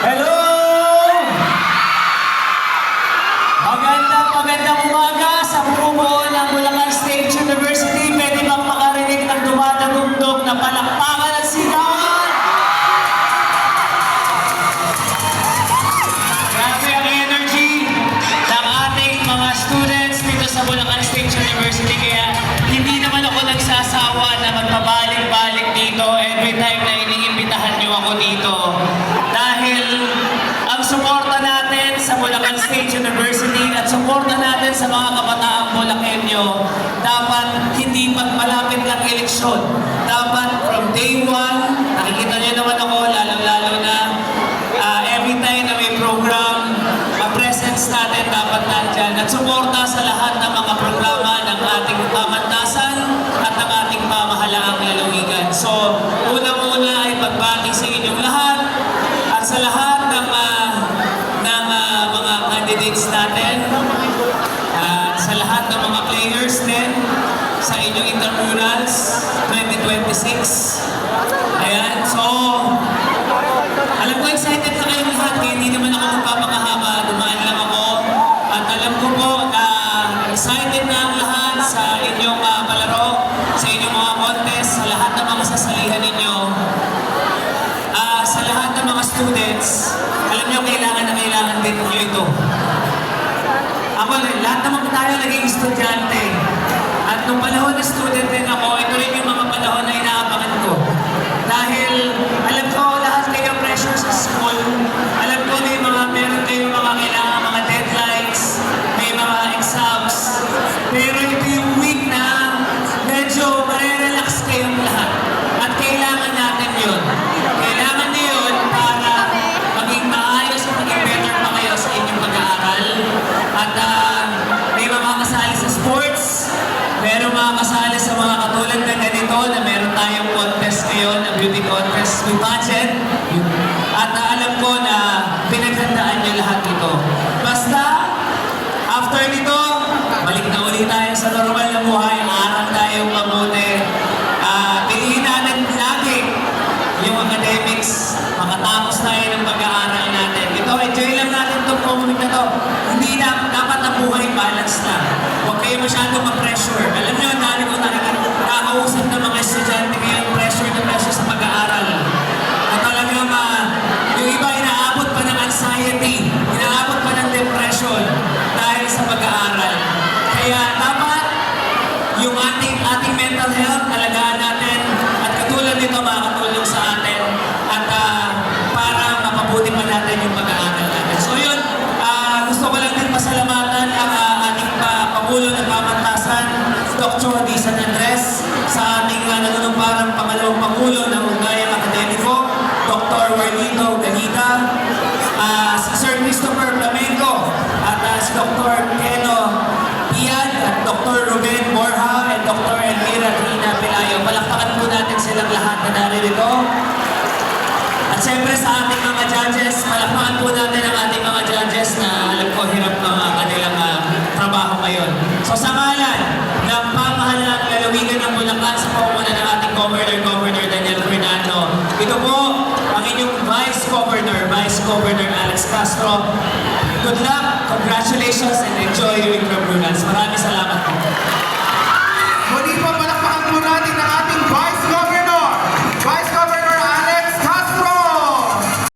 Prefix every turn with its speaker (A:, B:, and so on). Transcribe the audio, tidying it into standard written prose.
A: Hello! Magandang umaga sa bumubuo ng Bulacan State University. Pwede bang makarinig ng dumadagundog na palakpakan at sigawan? Grabe ang energy ng ating mga students dito sa Bulacan State University. Kaya hindi naman ako nagsasawa na magpabalik-balik dito every time na iniimbitahan niyo ako dito. Dahil ang suporta natin sa Bulacan State University at suporta natin sa mga kabataang Bulakenyo dapat hindi magmalapit ng eleksyon. Dapat from day one, nakikita niyo naman ako, lalong-lalo na every time na may program, presence natin dapat nandyan at suporta sa lahat ng mga programa ng ating pamantasan at ng ating pamahalaang lalawigan. So, unang-una ay pagbati sa inyong lahat at sa lahat ng mga candidates natin at sa lahat ng mga players din sa inyong intramurals 2026. Ayan, so alam ko excited na kayong lahat, kaya hindi naman ako magpapakahaba, dumaan lang ako at alam ko po na excited na ang lahat sa inyong palaro, sa inyong mga contest, sa lahat ng mga sasalihan ninyo. Sa lahat ng mga students, alam niyo, kailangan din niyo ito. Ako, lahat naman tayo naging estudyante. At nung panahon na student din ako, ito rin yung mga panahon na inaabangan ko. Dahil alam ko lahat kayo pressure sa school. Alam ko meron kayong mga kailangan, mga deadlines, may mga exams. Pero ito yung week na medyo marerelax kayong lahat. At kailangan natin yun. Kailangan niyo yun para maging maayos at maging better pa kayo sa inyong pag-aaral. At may mga kasali sa sports, meron mga kasali sa mga katulad na ganito na meron tayong contest ngayon, na beauty contest with budget. At alam ko na pinaghandaan niyo lahat ito. Basta, after nito, balik na ulit tayo sa normal na buhay, aral tayong mabuti. Piliin natin lagi yung academics, makatapos tayo ng pag-aaral natin. Ito, enjoy lang natin itong moment na to. Hindi na, dapat na buhay balance na. Huwag kayo masyadong ma-pressure. Alam nyo, dahil ko nakakausap ng mga estudyante ngayon, pressure na pressure sa pag-aaral. At talagang yung iba inaabot pa ng anxiety, inaabot pa ng depression dahil sa pag-aaral. Kaya dapat yung ating mental health, alagaan natin at katulad nito makakatulong sa atin at para mapabuti pa natin yung pag-aaral natin. So yun, gusto ko lang din pasalamatan ang ating Pangulo ng Pamantasan, Dr. D. San Andres, sa ating nanunumparang pangalawang Pangulo ng Ugayang Akademiko, Dr. Warlito Gahita, si Sir Christopher Flamenco, at si Dr. Keno Pian, at Dr. Ruben Borja, at Dr. Elvira Trina Pelayo. Palakpakan po natin silang lahat na naririto. At siyempre sa ating mga judges, palakpakan po natin ang ating mga judges na alam ko hirap ng kanilang trabaho ngayon. So sa ngalan ng pamahalaang lalawigan ng Bulacan sa pamumuno ng ating Governor Daniel Fernando, ito po ang inyong Vice Governor Alex Castro. Good luck, congratulations, and enjoy your intramurals. Maraming salamat.